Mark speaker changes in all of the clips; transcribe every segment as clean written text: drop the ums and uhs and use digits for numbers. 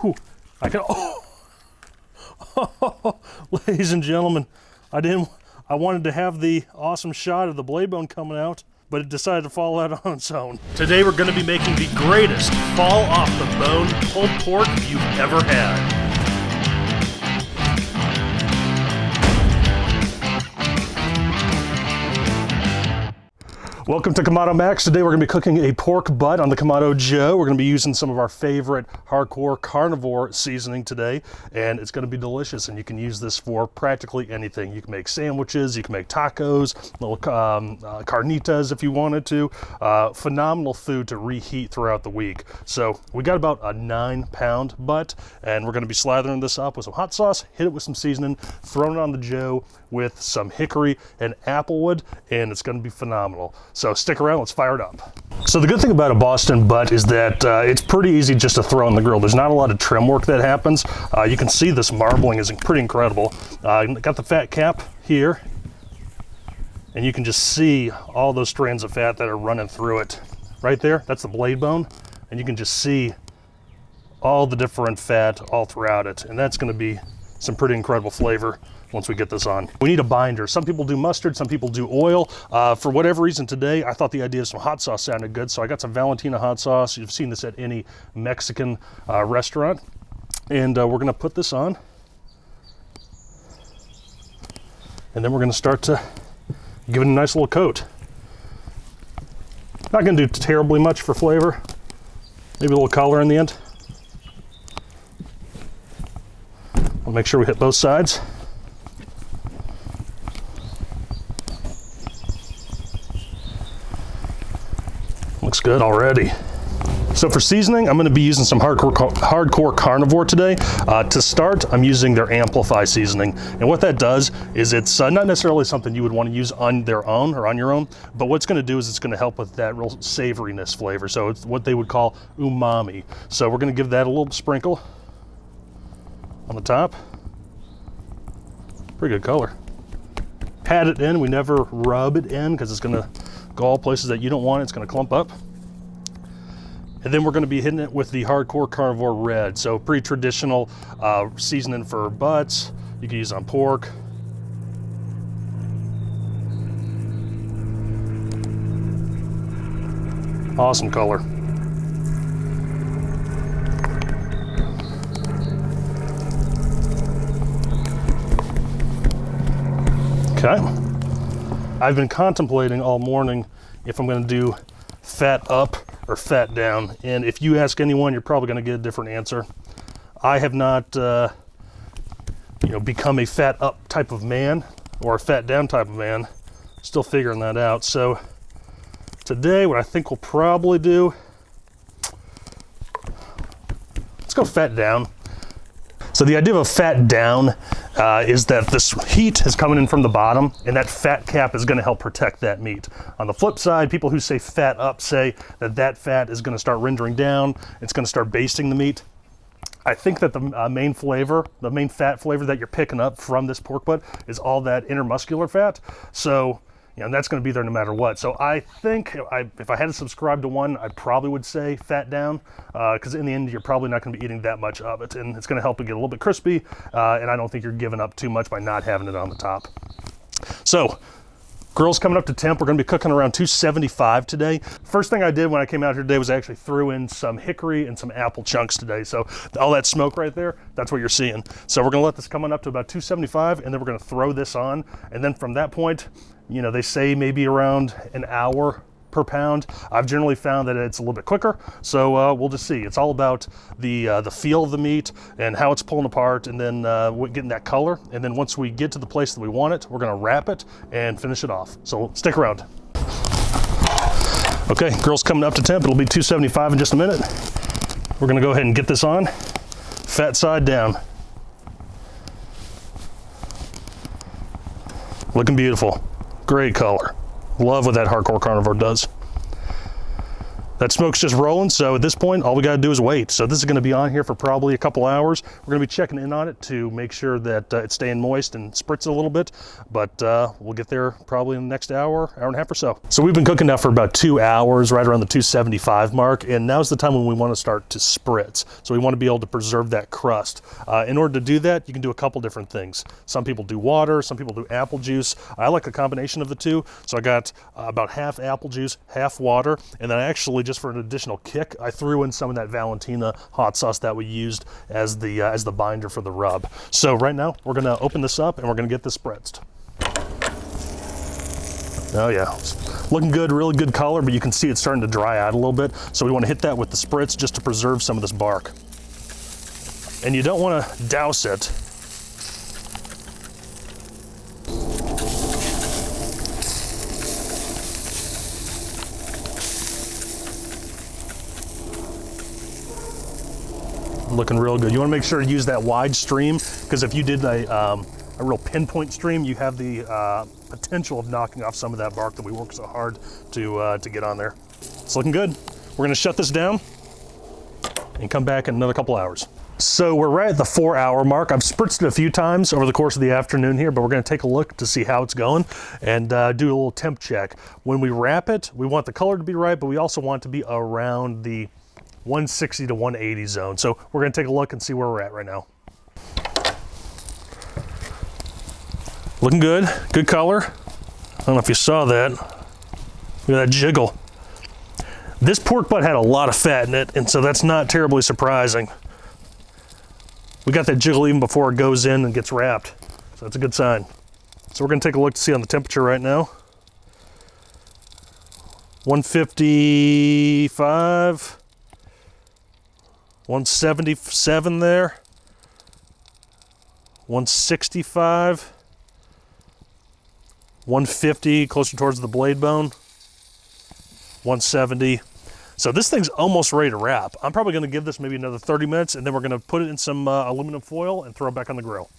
Speaker 1: Whew, I can, ladies and gentlemen, I wanted to have the awesome shot of the blade bone coming out, but it decided to fall out on its own. Today we're gonna be making the greatest fall off the bone pulled pork you've ever had. Welcome to KamadoMax. Today we're going to be cooking a pork butt on the Kamado Joe. We're going to be using some of our favorite hardcore carnivore seasoning today, and it's going to be delicious, and you can use this for practically anything. You can make sandwiches, you can make tacos, little carnitas if you wanted to. Phenomenal food to reheat throughout the week. So we got about a 9-pound butt, and we're going to be slathering this up with some hot sauce, hit it with some seasoning, throwing it on the Joe with some hickory and applewood, and it's going to be phenomenal. So stick around, let's fire it up. So the good thing about a Boston butt is that it's pretty easy just to throw on the grill. There's not a lot of trim work that happens. You can see this marbling is pretty incredible. Got the fat cap here, and you can just see all those strands of fat that are running through it. Right there, that's the blade bone, and you can just see all the different fat all throughout it, and that's going to be some pretty incredible flavor once we get this on. We need a binder. Some people do mustard, some people do oil. For whatever reason today, I thought the idea of some hot sauce sounded good, so I got some Valentina hot sauce. You've seen this at any Mexican restaurant. And we're gonna put this on. And then we're gonna start to give it a nice little coat. Not gonna do terribly much for flavor. Maybe a little color in the end. We'll make sure we hit both sides. Looks good already. So for seasoning, I'm going to be using some hardcore carnivore today. To start, I'm using their Amplify seasoning. And what that does is it's not necessarily something you would want to use on their own or on your own, but what it's going to do is it's going to help with that real savoriness flavor. So it's what they would call umami. So we're going to give that a little sprinkle on the top. Pretty good color. Pat it in, we never rub it in because it's going to go all places that you don't want it. It's going to clump up. And then we're going to be hitting it with the hardcore carnivore red. So pretty traditional seasoning for butts. You can use on pork. Awesome color. Okay. I've been contemplating all morning if I'm going to do fat up or fat down, and if you ask anyone, you're probably going to get a different answer. I have not, become a fat up type of man or a fat down type of man. Still figuring that out. So today, what I think we'll probably do, let's go fat down. So the idea of a fat down is that this heat is coming in from the bottom, and that fat cap is going to help protect that meat. On the flip side, people who say fat up say that that fat is going to start rendering down. It's going to start basting the meat. I think that the main flavor, the main fat flavor that you're picking up from this pork butt is all that intermuscular fat. So, that's going to be there no matter what. So I think if I had to subscribe to one, I probably would say fat down, because in the end, you're probably not going to be eating that much of it, and it's going to help it get a little bit crispy, and I don't think you're giving up too much by not having it on the top. So, grill's coming up to temp. We're going to be cooking around 275 today. First thing I did when I came out here today was I actually threw in some hickory and some apple chunks today. So all that smoke right there, that's what you're seeing. So we're going to let this come on up to about 275, and then we're going to throw this on. And then from that point, they say maybe around an hour per pound. I've generally found that it's a little bit quicker, so we'll just see. It's all about the feel of the meat and how it's pulling apart, and then getting that color. And then once we get to the place that we want it, we're going to wrap it and finish it off. So stick around. Okay, grill's coming up to temp. It'll be 275 in just a minute. We're going to go ahead and get this on. Fat side down. Looking beautiful. Great color. Love what that hardcore carnivore does. that smoke's just rolling, so at this point, all we gotta do is wait. So this is gonna be on here for probably a couple hours. We're gonna be checking in on it to make sure that it's staying moist and spritz a little bit, but we'll get there probably in the next hour and a half or so. So we've been cooking now for about 2 hours, right around the 275 mark, and now's the time when we wanna start to spritz. So we wanna be able to preserve that crust. In order to do that, you can do a couple different things. Some people do water, some people do apple juice. I like a combination of the two, so I got about half apple juice, half water, and then I actually, just for an additional kick, I threw in some of that Valentina hot sauce that we used as the binder for the rub. So right now, we're gonna open this up and we're gonna get this spritzed. Oh yeah, it's looking good, really good color, but you can see it's starting to dry out a little bit. So we wanna hit that with the spritz just to preserve some of this bark. And you don't wanna douse it. Looking real good. You want to make sure to use that wide stream, because if you did a real pinpoint stream, you have the potential of knocking off some of that bark that we worked so hard to get on there. It's looking good. We're going to shut this down and come back in another couple hours. So we're right at the 4-hour mark. I've spritzed it a few times over the course of the afternoon here, but we're going to take a look to see how it's going and do a little temp check. When we wrap it, we want the color to be right, but we also want it to be around the 160 to 180 zone. So we're gonna take a look and see where we're at right now. Looking good, good color. I don't know if you saw that. Look at that jiggle. This pork butt had a lot of fat in it, and so that's not terribly surprising. We got that jiggle even before it goes in and gets wrapped. So that's a good sign. So we're gonna take a look to see on the temperature right now. 155. 177 there, 165, 150 closer towards the blade bone, 170. So this thing's almost ready to wrap. I'm probably going to give this maybe another 30 minutes, and then we're going to put it in some aluminum foil and throw it back on the grill.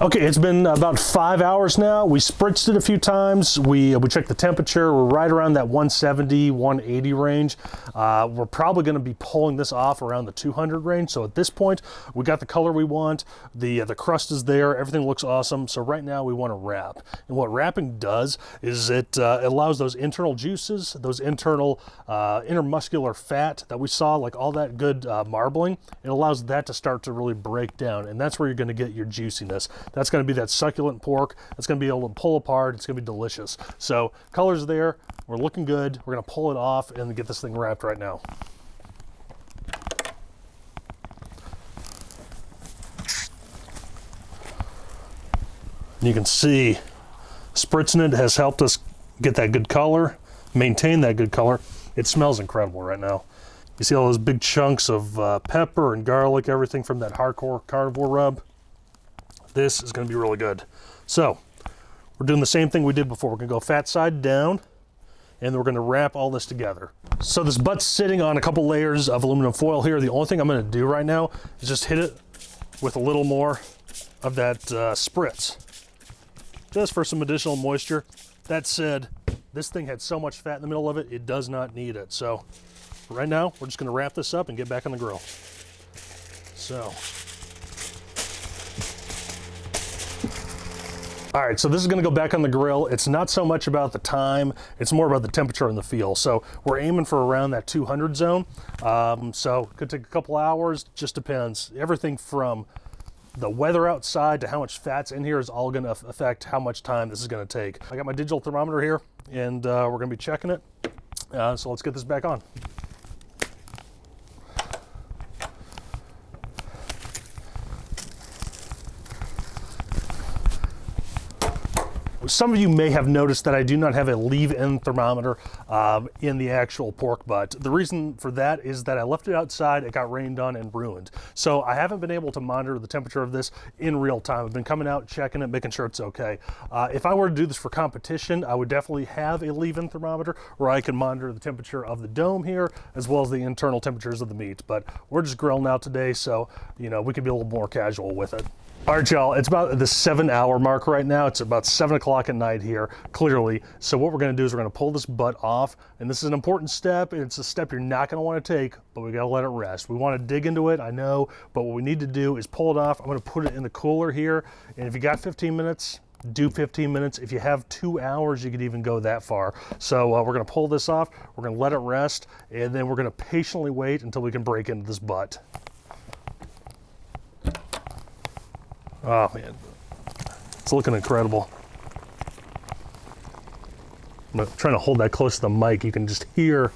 Speaker 1: Okay, it's been about 5 hours now. We spritzed it a few times. We checked the temperature. We're right around that 170, 180 range. We're probably gonna be pulling this off around the 200 range. So at this point, we got the color we want. The crust is there. Everything looks awesome. So right now we wanna wrap. And what wrapping does is it allows those internal juices, those internal intermuscular fat that we saw, like all that good marbling, it allows that to start to really break down. And that's where you're gonna get your juiciness. That's going to be that succulent pork. That's going to be able to pull apart. It's going to be delicious. So color's there. We're looking good. We're going to pull it off and get this thing wrapped right now. And you can see spritzing it has helped us get that good color, maintain that good color. It smells incredible right now. You see all those big chunks of pepper and garlic, everything from that hardcore carnivore rub. This is going to be really good. So we're doing the same thing we did before. We're going to go fat side down, and we're going to wrap all this together. So this butt's sitting on a couple layers of aluminum foil here. The only thing I'm going to do right now is just hit it with a little more of that spritz, just for some additional moisture. That said, this thing had so much fat in the middle of it, it does not need it. So right now, we're just going to wrap this up and get back on the grill. So. All right, so this is gonna go back on the grill. It's not so much about the time, it's more about the temperature and the feel. So we're aiming for around that 200 zone. So it could take a couple hours, just depends. Everything from the weather outside to how much fat's in here is all gonna affect how much time this is gonna take. I got my digital thermometer here, and we're gonna be checking it. So let's get this back on. Some of you may have noticed that I do not have a leave-in thermometer in the actual pork butt. The reason for that is that I left it outside, it got rained on and ruined. So I haven't been able to monitor the temperature of this in real time. I've been coming out, checking it, making sure it's okay. If I were to do this for competition, I would definitely have a leave-in thermometer where I can monitor the temperature of the dome here, as well as the internal temperatures of the meat. But we're just grilling out today, so you know we can be a little more casual with it. All right, y'all, it's about the 7-hour mark right now. It's about 7 o'clock o'clock at night here, clearly. So what we're gonna do is we're gonna pull this butt off, and this is an important step. It's a step you're not gonna wanna take, but we gotta let it rest. We wanna dig into it, I know, but what we need to do is pull it off. I'm gonna put it in the cooler here, and if you got 15 minutes, do 15 minutes. If you have 2 hours, you could even go that far. So we're gonna pull this off, we're gonna let it rest, and then we're gonna patiently wait until we can break into this butt. Oh man, it's looking incredible. I'm trying to hold that close to the mic. You can just hear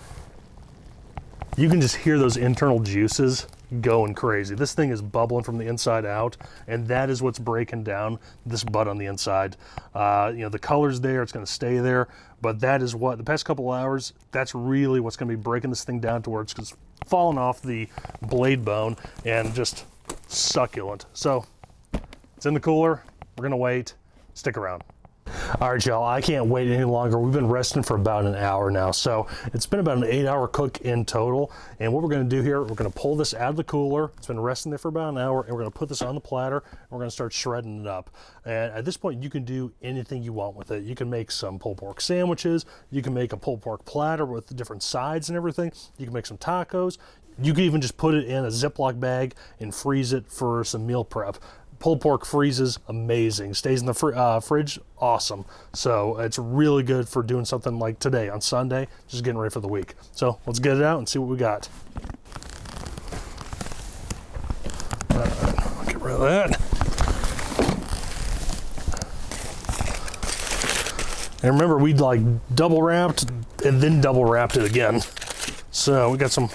Speaker 1: those internal juices going crazy. This thing is bubbling from the inside out, and that is what's breaking down this butt on the inside. You know, the color's there, it's gonna stay there, but that is what, the past couple hours, that's really what's gonna be breaking this thing down to where it's just falling off the blade bone and just succulent. So it's in the cooler, we're gonna wait, stick around. All right, y'all, I can't wait any longer. We've been resting for about an hour now, so it's been about an 8-hour cook in total. And what we're gonna do here, we're gonna pull this out of the cooler. It's been resting there for about an hour, and we're gonna put this on the platter, and we're gonna start shredding it up. And at this point, you can do anything you want with it. You can make some pulled pork sandwiches, you can make a pulled pork platter with different sides and everything, you can make some tacos, you can even just put it in a Ziploc bag and freeze it for some meal prep. Pulled pork freezes amazing, stays in the fridge, awesome. So it's really good for doing something like today on Sunday, just getting ready for the week. So let's get it out and see what we got. Get rid of that. And remember, we like double wrapped and then double wrapped it again. So we got some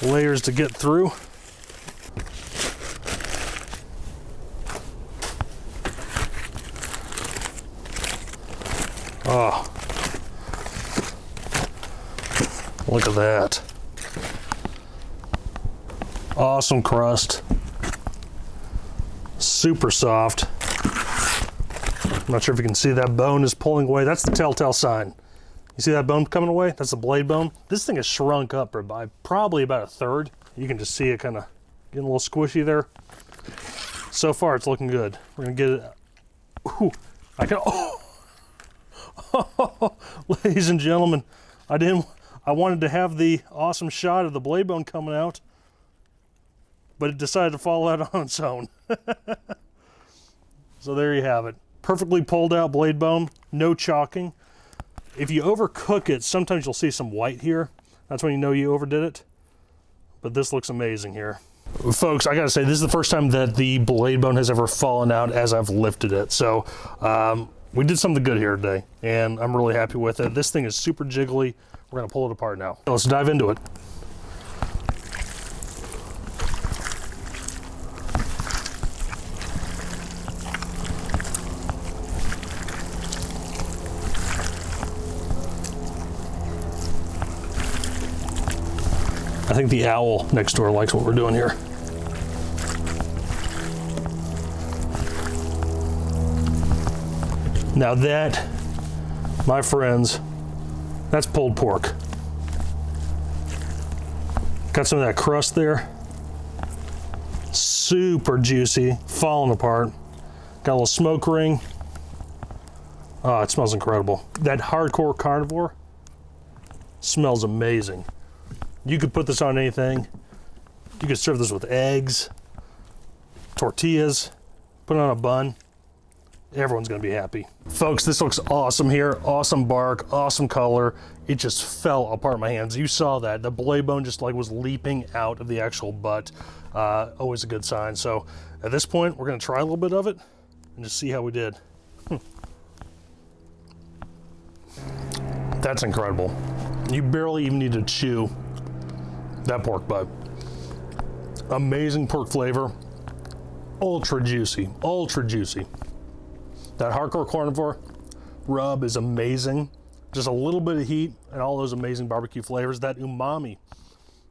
Speaker 1: layers to get through. Oh, look at that. Awesome crust. Super soft. I'm not sure if you can see that bone is pulling away. That's the telltale sign. You see that bone coming away? That's the blade bone. This thing has shrunk up by probably about 1/3. You can just see it kind of getting a little squishy there. So far, it's looking good. We're gonna get it. Ooh, I can. Oh. Ladies and gentlemen, I wanted to have the awesome shot of the blade bone coming out, but it decided to fall out on its own. So there you have it. Perfectly pulled out blade bone, no chalking. If you overcook it, sometimes you'll see some white here. That's when you know you overdid it. But this looks amazing here. Folks, I gotta say, this is the first time that the blade bone has ever fallen out as I've lifted it. So, we did something good here today, and I'm really happy with it. This thing is super jiggly. We're gonna pull it apart now. Let's dive into it. I think the owl next door likes what we're doing here. Now that, my friends, that's pulled pork. Got some of that crust there. Super juicy, falling apart. Got a little smoke ring. Oh, it smells incredible. That hardcore carnivore smells amazing. You could put this on anything. You could serve this with eggs, tortillas, put it on a bun. Everyone's gonna be happy. Folks, this looks awesome here. Awesome bark, awesome color. It just fell apart in my hands. You saw that. The blade bone just like was leaping out of the actual butt. Always a good sign. So at this point, we're gonna try a little bit of it and just see how we did. That's incredible. You barely even need to chew that pork butt. Amazing pork flavor. Ultra juicy, ultra juicy. That hardcore carnivore rub is amazing. Just a little bit of heat and all those amazing barbecue flavors. That umami,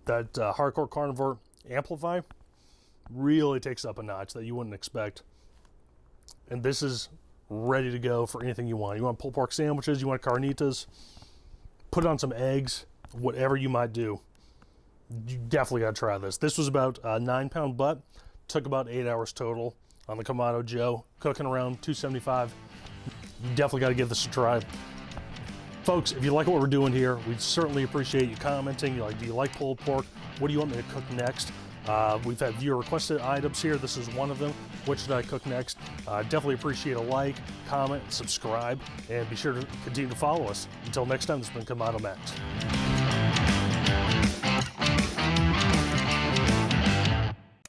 Speaker 1: that hardcore carnivore amplify really takes up a notch that you wouldn't expect. And this is ready to go for anything you want. You want pulled pork sandwiches, you want carnitas, put on some eggs, whatever you might do. You definitely gotta try this. This was about a 9-pound butt. Took about 8 hours total on the Kamado Joe, cooking around 275. you definitely got to give this a try. Folks, if you like what we're doing here, we'd certainly appreciate you commenting. Do you like pulled pork? What do you want me to cook next? We've had viewer requested items here. This is one of them. What should I cook next? Definitely appreciate a like, comment, subscribe, and be sure to continue to follow us. Until next time, this has been KamadoMax.